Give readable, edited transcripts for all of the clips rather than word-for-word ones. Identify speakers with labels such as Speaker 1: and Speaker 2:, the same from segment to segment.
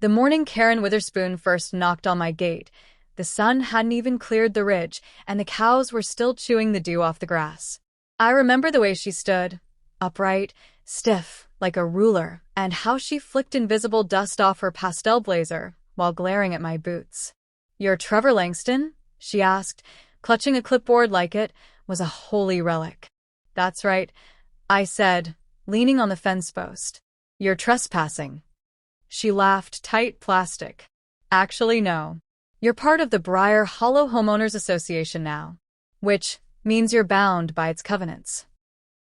Speaker 1: The morning Karen Witherspoon first knocked on my gate, the sun hadn't even cleared the ridge, and the cows were still chewing the dew off the grass. I remember the way she stood, upright, stiff, like a ruler, and how she flicked invisible dust off her pastel blazer while glaring at my boots. "You're Trevor Langston?" she asked, clutching a clipboard like it was a holy relic. "That's right," I said, leaning on the fence post. "You're trespassing." She laughed, tight plastic. "Actually, no. You're part of the Briar Hollow Homeowners Association now, which means you're bound by its covenants."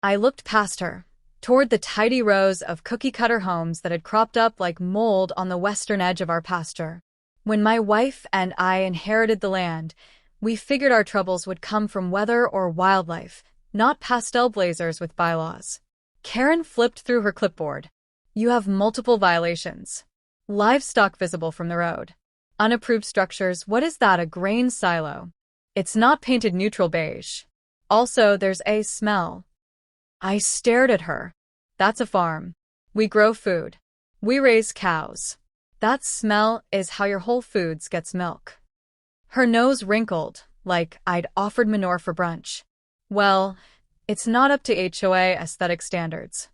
Speaker 1: I looked past her, toward the tidy rows of cookie-cutter homes that had cropped up like mold on the western edge of our pasture. When my wife and I inherited the land, we figured our troubles would come from weather or wildlife, not pastel blazers with bylaws. Karen flipped through her clipboard. "You have multiple violations. Livestock visible from the road. Unapproved structures. What is that, a grain silo? It's not painted neutral beige. Also, there's a smell." I stared at her. "That's a farm. We grow food. We raise cows. That smell is how your Whole Foods gets milk." Her nose wrinkled, like I'd offered manure for brunch. "Well, it's not up to HOA aesthetic standards."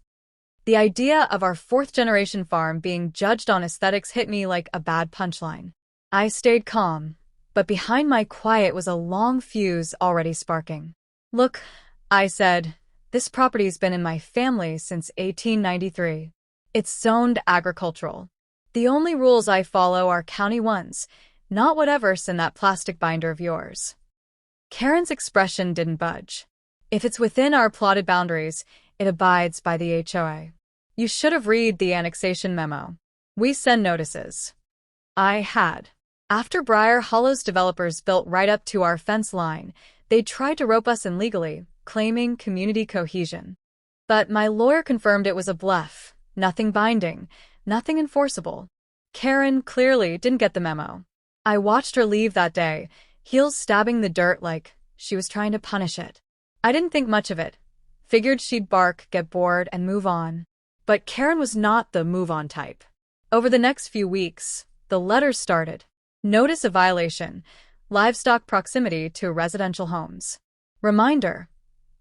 Speaker 1: The idea of our fourth-generation farm being judged on aesthetics hit me like a bad punchline. I stayed calm, but behind my quiet was a long fuse already sparking. "Look," I said, "this property's been in my family since 1893. It's zoned agricultural. The only rules I follow are county ones, not whatever's in that plastic binder of yours." Karen's expression didn't budge. "If it's within our plotted boundaries, it abides by the HOA. You should have read the annexation memo. We send notices." I had. After Briar Hollow's developers built right up to our fence line, they tried to rope us in legally, claiming community cohesion. But my lawyer confirmed it was a bluff, nothing binding, nothing enforceable. Karen clearly didn't get the memo. I watched her leave that day, heels stabbing the dirt like she was trying to punish it. I didn't think much of it. Figured she'd bark, get bored, and move on. But Karen was not the move-on type. Over the next few weeks, the letters started. Notice of violation, livestock proximity to residential homes. Reminder,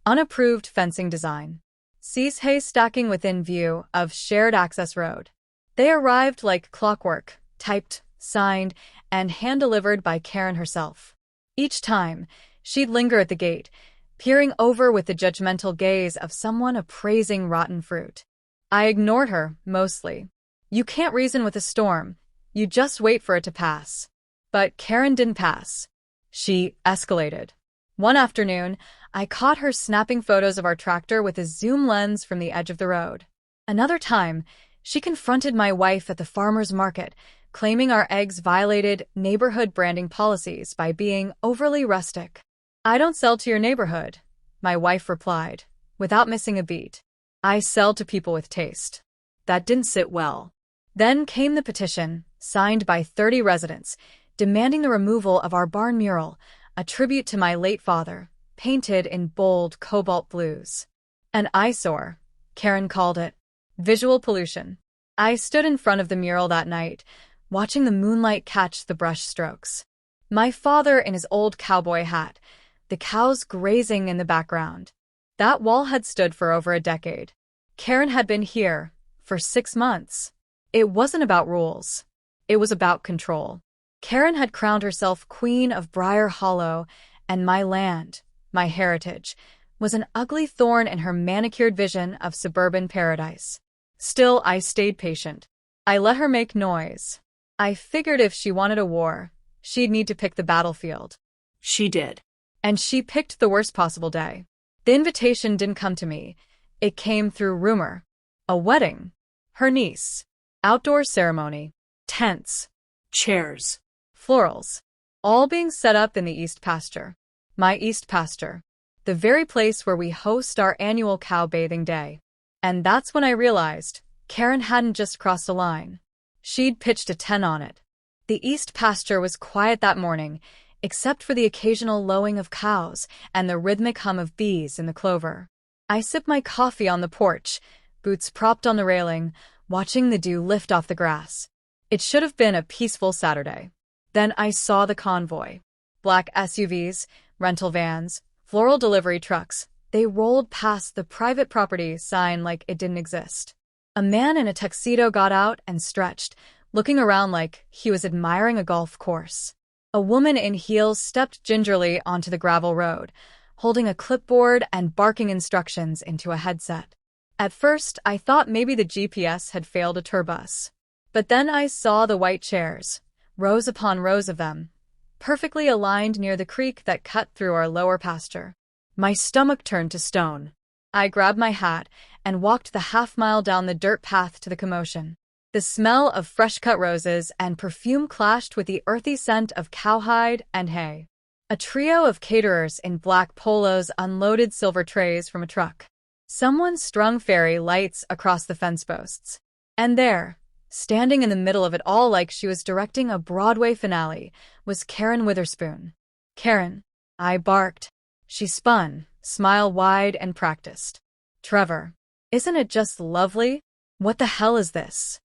Speaker 1: unapproved fencing design. Cease hay stacking within view of shared access road. They arrived like clockwork, typed, signed, and hand-delivered by Karen herself. Each time, she'd linger at the gate, peering over with the judgmental gaze of someone appraising rotten fruit. I ignored her, mostly. You can't reason with a storm. You just wait for it to pass. But Karen didn't pass. She escalated. One afternoon, I caught her snapping photos of our tractor with a zoom lens from the edge of the road. Another time, she confronted my wife at the farmer's market, claiming our eggs violated neighborhood branding policies by being overly rustic. "I don't sell to your neighborhood," my wife replied, without missing a beat. "I sell to people with taste." That didn't sit well. Then came the petition, signed by 30 residents, demanding the removal of our barn mural, a tribute to my late father, painted in bold cobalt blues. An eyesore, Karen called it. Visual pollution. I stood in front of the mural that night, watching the moonlight catch the brush strokes. My father in his old cowboy hat, the cows grazing in the background. That wall had stood for over a decade. Karen had been here for 6 months. It wasn't about rules. It was about control. Karen had crowned herself queen of Briar Hollow, and my land, my heritage, was an ugly thorn in her manicured vision of suburban paradise. Still, I stayed patient. I let her make noise. I figured if she wanted a war, she'd need to pick the battlefield. She did. And she picked the worst possible day. The invitation didn't come to me. It came through rumor. A wedding. Her niece. Outdoor ceremony. Tents. Chairs. Florals. All being set up in the East Pasture. My East Pasture. The very place where we host our annual cow bathing day. And that's when I realized Karen hadn't just crossed a line. She'd pitched a 10 on it. The East Pasture was quiet that morning, except for the occasional lowing of cows and the rhythmic hum of bees in the clover. I sipped my coffee on the porch, boots propped on the railing, watching the dew lift off the grass. It should have been a peaceful Saturday. Then I saw the convoy. Black SUVs, rental vans, floral delivery trucks. They rolled past the private property sign like it didn't exist. A man in a tuxedo got out and stretched, looking around like he was admiring a golf course. A woman in heels stepped gingerly onto the gravel road, holding a clipboard and barking instructions into a headset. At first, I thought maybe the GPS had failed a tour bus. But then I saw the white chairs, rows upon rows of them, perfectly aligned near the creek that cut through our lower pasture. My stomach turned to stone. I grabbed my hat and walked the half-mile down the dirt path to the commotion. The smell of fresh-cut roses and perfume clashed with the earthy scent of cowhide and hay. A trio of caterers in black polos unloaded silver trays from a truck. Someone strung fairy lights across the fence posts. And there, standing in the middle of it all like she was directing a Broadway finale, was Karen Witherspoon. "Karen," I barked. She spun, smile wide and practiced. "Trevor, isn't it just lovely? What the hell is this?"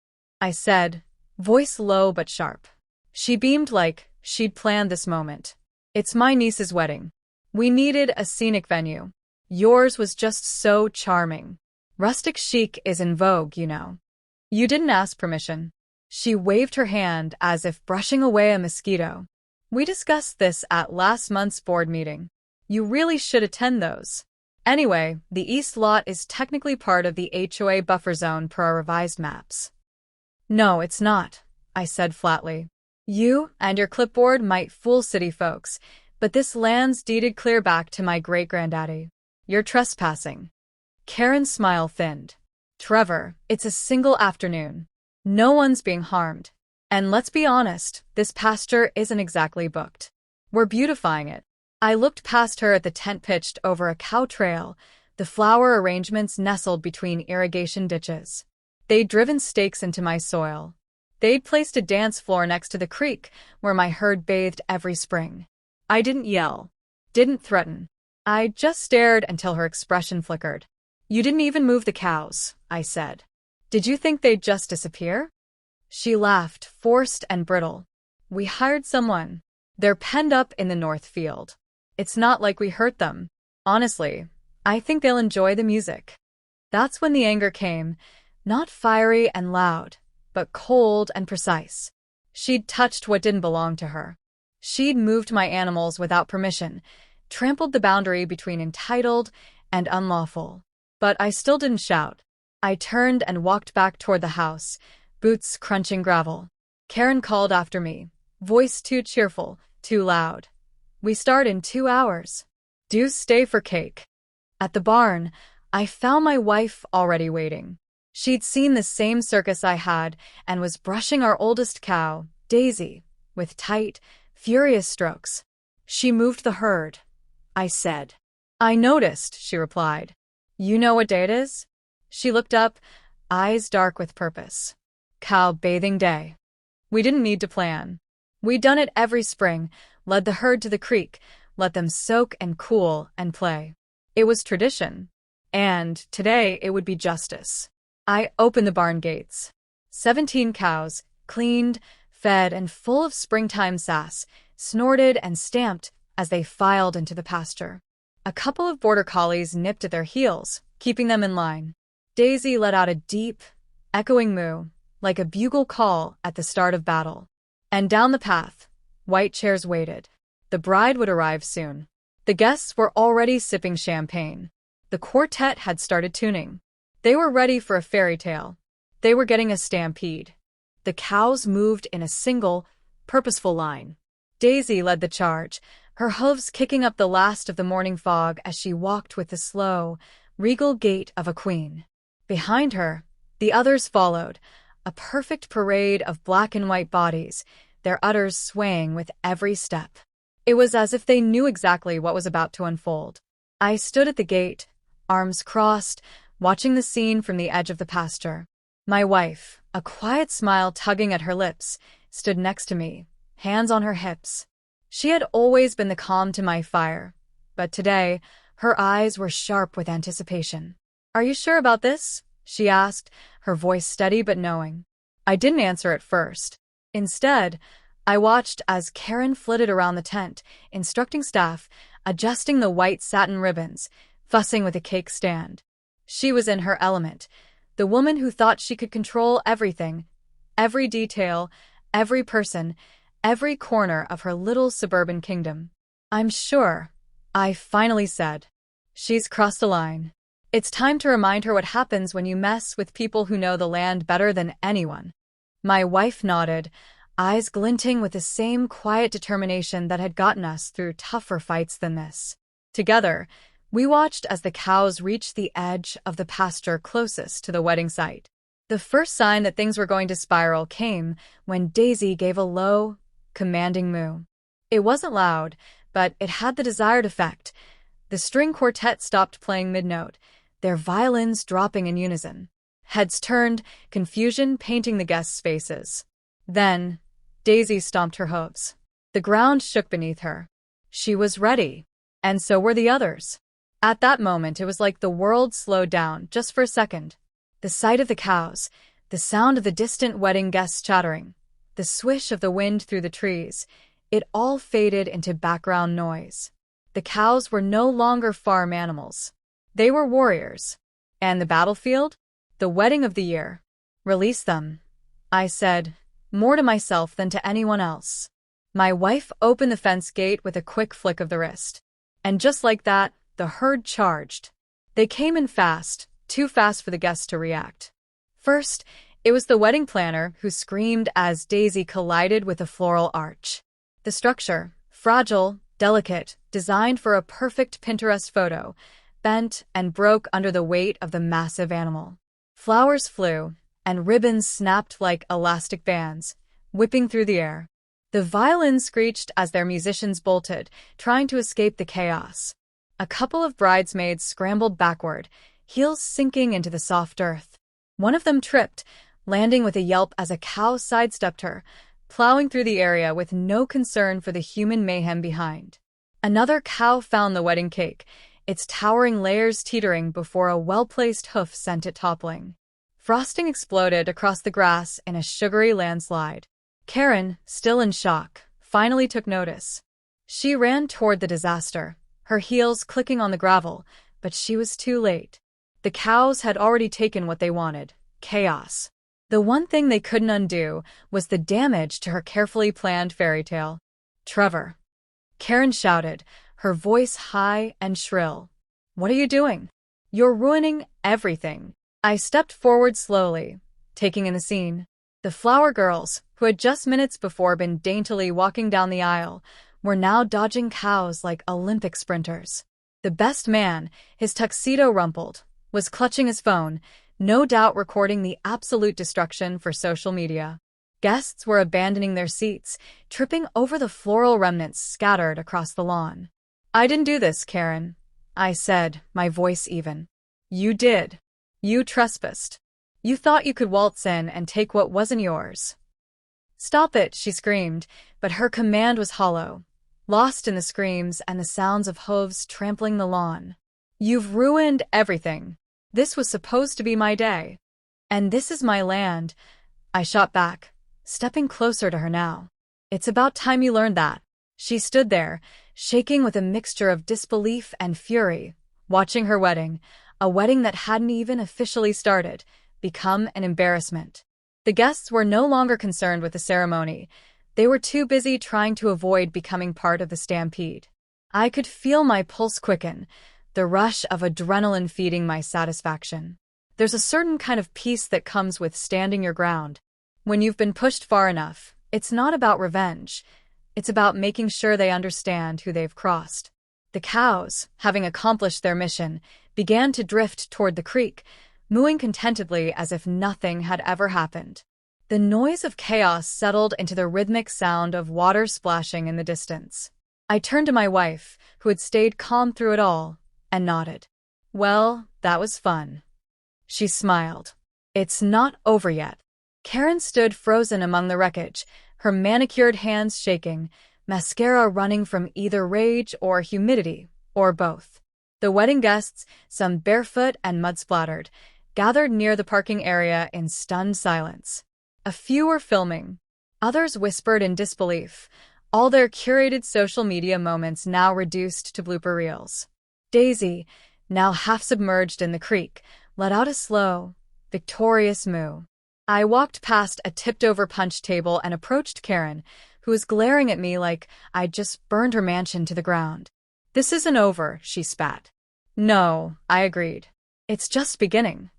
Speaker 1: I said, voice low but sharp. She beamed like she'd planned this moment. "It's my niece's wedding. We needed a scenic venue. Yours was just so charming. Rustic chic is in vogue, you know. You didn't ask permission." She waved her hand as if brushing away a mosquito. "We discussed this at last month's board meeting. You really should attend those. Anyway, the east lot is technically part of the HOA buffer zone per our revised maps." "No, it's not," I said flatly. "You and your clipboard might fool city folks, but this land's deeded clear back to my great-granddaddy. You're trespassing." Karen's smile thinned. "Trevor, it's a single afternoon. No one's being harmed. And let's be honest, this pasture isn't exactly booked. We're beautifying it." I looked past her at the tent pitched over a cow trail, the flower arrangements nestled between irrigation ditches. They'd driven stakes into my soil. They'd placed a dance floor next to the creek where my herd bathed every spring. I didn't yell, didn't threaten. I just stared until her expression flickered. "You didn't even move the cows," I said. "Did you think they'd just disappear?" She laughed, forced and brittle. "We hired someone. They're penned up in the north field. It's not like we hurt them. Honestly, I think they'll enjoy the music." That's when the anger came, not fiery and loud, but cold and precise. She'd touched what didn't belong to her. She'd moved my animals without permission, trampled the boundary between entitled and unlawful. But I still didn't shout. I turned and walked back toward the house, boots crunching gravel. Karen called after me, voice too cheerful, too loud. "We start in 2 hours. Do stay for cake." At the barn, I found my wife already waiting. She'd seen the same circus I had and was brushing our oldest cow, Daisy, with tight, furious strokes. "She moved the herd," I said. "I noticed," she replied. "You know what day it is?" She looked up, eyes dark with purpose. "Cow bathing day." We didn't need to plan. We'd done it every spring, led the herd to the creek, let them soak and cool and play. It was tradition. And today it would be justice. I opened the barn gates. 17 cows, cleaned, fed, and full of springtime sass, snorted and stamped as they filed into the pasture. A couple of border collies nipped at their heels, keeping them in line. Daisy let out a deep, echoing moo, like a bugle call at the start of battle. And down the path, white chairs waited. The bride would arrive soon. The guests were already sipping champagne. The quartet had started tuning. They were ready for a fairy tale. They were getting a stampede. The cows moved in a single, purposeful line. Daisy led the charge, her hooves kicking up the last of the morning fog as she walked with the slow, regal gait of a queen. Behind her, the others followed, a perfect parade of black and white bodies, their udders swaying with every step. It was as if they knew exactly what was about to unfold. I stood at the gate, arms crossed, watching the scene from the edge of the pasture. My wife, a quiet smile tugging at her lips, stood next to me, hands on her hips. She had always been the calm to my fire, but today, her eyes were sharp with anticipation. "Are you sure about this?" she asked, her voice steady but knowing. I didn't answer at first. Instead, I watched as Karen flitted around the tent, instructing staff, adjusting the white satin ribbons, fussing with a cake stand. She was in her element, the woman who thought she could control everything, every detail, every person, every corner of her little suburban kingdom. "I'm sure," I finally said. "She's crossed a line. It's time to remind her what happens when you mess with people who know the land better than anyone." My wife nodded, eyes glinting with the same quiet determination that had gotten us through tougher fights than this. Together, we watched as the cows reached the edge of the pasture closest to the wedding site. The first sign that things were going to spiral came when Daisy gave a low, commanding moo. It wasn't loud, but it had the desired effect. The string quartet stopped playing mid-note, their violins dropping in unison. Heads turned, confusion painting the guests' faces. Then, Daisy stomped her hooves. The ground shook beneath her. She was ready, and so were the others. At that moment, it was like the world slowed down just for a second. The sight of the cows, the sound of the distant wedding guests chattering, the swish of the wind through the trees, it all faded into background noise. The cows were no longer farm animals. They were warriors. And the battlefield? The wedding of the year. "Release them," I said, more to myself than to anyone else. My wife opened the fence gate with a quick flick of the wrist. And just like that, the herd charged. They came in fast, too fast for the guests to react. First, it was the wedding planner who screamed as Daisy collided with a floral arch. The structure, fragile, delicate, designed for a perfect Pinterest photo, bent and broke under the weight of the massive animal. Flowers flew, and ribbons snapped like elastic bands, whipping through the air. The violins screeched as their musicians bolted, trying to escape the chaos. A couple of bridesmaids scrambled backward, heels sinking into the soft earth. One of them tripped, landing with a yelp as a cow sidestepped her, plowing through the area with no concern for the human mayhem behind. Another cow found the wedding cake, its towering layers teetering before a well-placed hoof sent it toppling. Frosting exploded across the grass in a sugary landslide. Karen, still in shock, finally took notice. She ran toward the disaster, her heels clicking on the gravel, but she was too late. The cows had already taken what they wanted: chaos. The one thing they couldn't undo was the damage to her carefully planned fairy tale. "Trevor," Karen shouted, her voice high and shrill. "What are you doing? You're ruining everything." I stepped forward slowly, taking in the scene. The flower girls, who had just minutes before been daintily walking down the aisle, were now dodging cows like Olympic sprinters. The best man, his tuxedo rumpled, was clutching his phone, no doubt recording the absolute destruction for social media. Guests were abandoning their seats, tripping over the floral remnants scattered across the lawn. "I didn't do this, Karen," I said, my voice even. "You did. You trespassed. You thought you could waltz in and take what wasn't yours." "Stop it," she screamed, but her command was hollow, lost in the screams and the sounds of hooves trampling the lawn. "You've ruined everything. This was supposed to be my day. And this is my land," I shot back, stepping closer to her now. "It's about time you learned that." She stood there, shaking with a mixture of disbelief and fury, watching her wedding, a wedding that hadn't even officially started, become an embarrassment. The guests were no longer concerned with the ceremony. They were too busy trying to avoid becoming part of the stampede. I could feel my pulse quicken, the rush of adrenaline feeding my satisfaction. There's a certain kind of peace that comes with standing your ground. When you've been pushed far enough, it's not about revenge. It's about making sure they understand who they've crossed. The cows, having accomplished their mission, began to drift toward the creek, mooing contentedly as if nothing had ever happened. The noise of chaos settled into the rhythmic sound of water splashing in the distance. I turned to my wife, who had stayed calm through it all, and nodded. "Well, that was fun." She smiled. "It's not over yet." Karen stood frozen among the wreckage, her manicured hands shaking, mascara running from either rage or humidity, or both. The wedding guests, some barefoot and mud-splattered, gathered near the parking area in stunned silence. A few were filming. Others whispered in disbelief, all their curated social media moments now reduced to blooper reels. Daisy, now half submerged in the creek, let out a slow, victorious moo. I walked past a tipped-over punch table and approached Karen, who was glaring at me like I'd just burned her mansion to the ground. "This isn't over," she spat. "No," I agreed. "It's just beginning."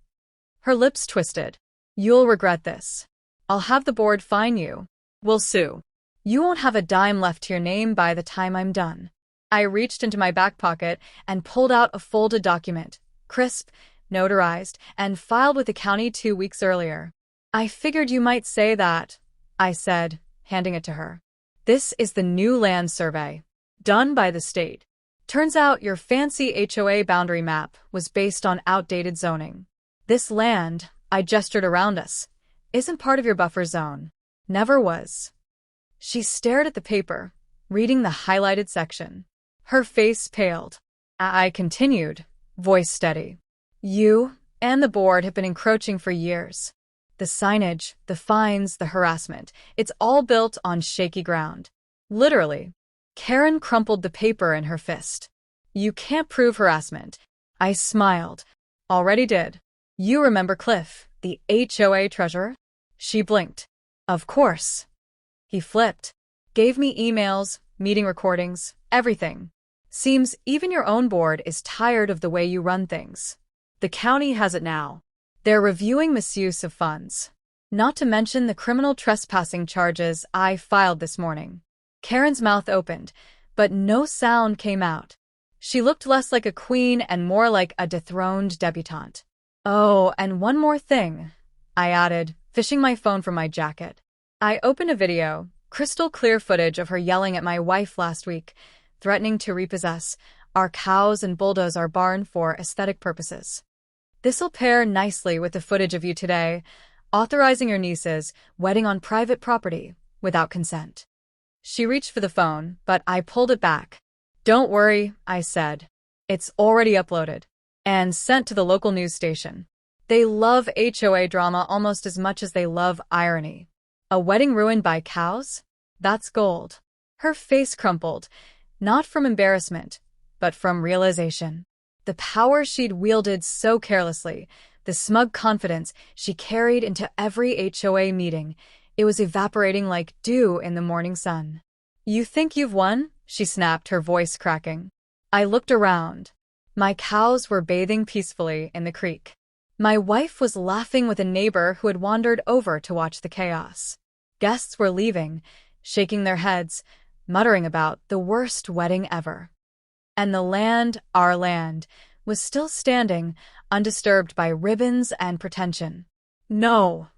Speaker 1: Her lips twisted. "You'll regret this. I'll have the board fine you. We'll sue. You won't have a dime left to your name by the time I'm done." I reached into my back pocket and pulled out a folded document, crisp, notarized, and filed with the county 2 weeks earlier. "I figured you might say that," I said, handing it to her. "This is the new land survey, done by the state. Turns out your fancy HOA boundary map was based on outdated zoning. This land," I gestured around us, "isn't part of your buffer zone. Never was." She stared at the paper, reading the highlighted section. Her face paled. I continued, voice steady. "You and the board have been encroaching for years. The signage, the fines, the harassment, it's all built on shaky ground. Literally." Karen crumpled the paper in her fist. "You can't prove harassment." I smiled. "Already did. You remember Cliff, the HOA treasurer?" She blinked. "Of course." He flipped. "Gave me emails, meeting recordings, everything. Seems even your own board is tired of the way you run things. The county has it now. They're reviewing misuse of funds. Not to mention the criminal trespassing charges I filed this morning." Karen's mouth opened, but no sound came out. She looked less like a queen and more like a dethroned debutante. "Oh, and one more thing," I added, fishing my phone from my jacket. I opened a video, crystal clear footage of her yelling at my wife last week, threatening to repossess our cows and bulldoze our barn for aesthetic purposes. "This'll pair nicely with the footage of you today, authorizing your niece's wedding on private property without consent." She reached for the phone, but I pulled it back. "Don't worry," I said. "It's already uploaded and sent to the local news station. They love HOA drama almost as much as they love irony. A wedding ruined by cows? That's gold." Her face crumpled, not from embarrassment, but from realization. The power she'd wielded so carelessly, the smug confidence she carried into every HOA meeting, it was evaporating like dew in the morning sun. "You think you've won?" she snapped, her voice cracking. I looked around. My cows were bathing peacefully in the creek. My wife was laughing with a neighbor who had wandered over to watch the chaos. Guests were leaving, shaking their heads, muttering about the worst wedding ever. And the land, our land, was still standing, undisturbed by ribbons and pretension. "No,"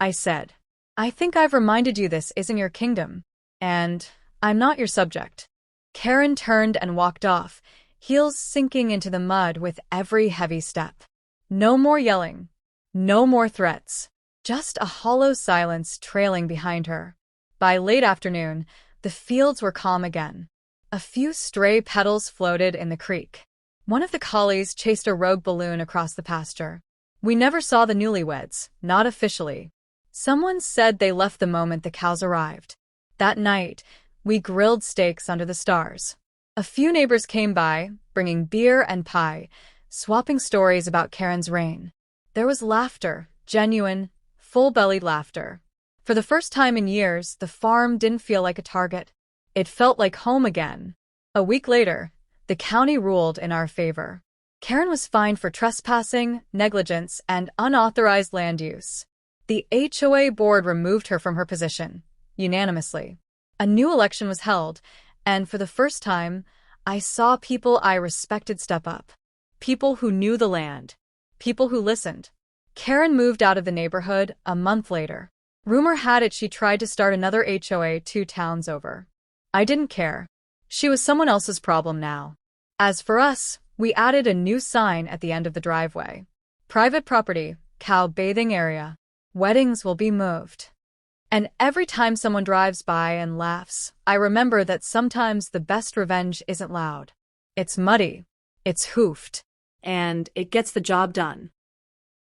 Speaker 1: I said. "I think I've reminded you this isn't your kingdom, and I'm not your subject." Karen turned and walked off, heels sinking into the mud with every heavy step. No more yelling. No more threats. Just a hollow silence trailing behind her. By late afternoon, the fields were calm again. A few stray petals floated in the creek. One of the collies chased a rogue balloon across the pasture. We never saw the newlyweds, not officially. Someone said they left the moment the cows arrived. That night, we grilled steaks under the stars. A few neighbors came by, bringing beer and pie, swapping stories about Karen's reign. There was laughter, genuine, full-bellied laughter. For the first time in years, the farm didn't feel like a target. It felt like home again. A week later, the county ruled in our favor. Karen was fined for trespassing, negligence, and unauthorized land use. The HOA board removed her from her position, unanimously. A new election was held, and for the first time, I saw people I respected step up. People who knew the land. People who listened. Karen moved out of the neighborhood a month later. Rumor had it she tried to start another HOA 2 towns over. I didn't care. She was someone else's problem now. As for us, we added a new sign at the end of the driveway. Private property, cow bathing area. Weddings will be moved. And every time someone drives by and laughs, I remember that sometimes the best revenge isn't loud. It's muddy. It's hoofed. And it gets the job done.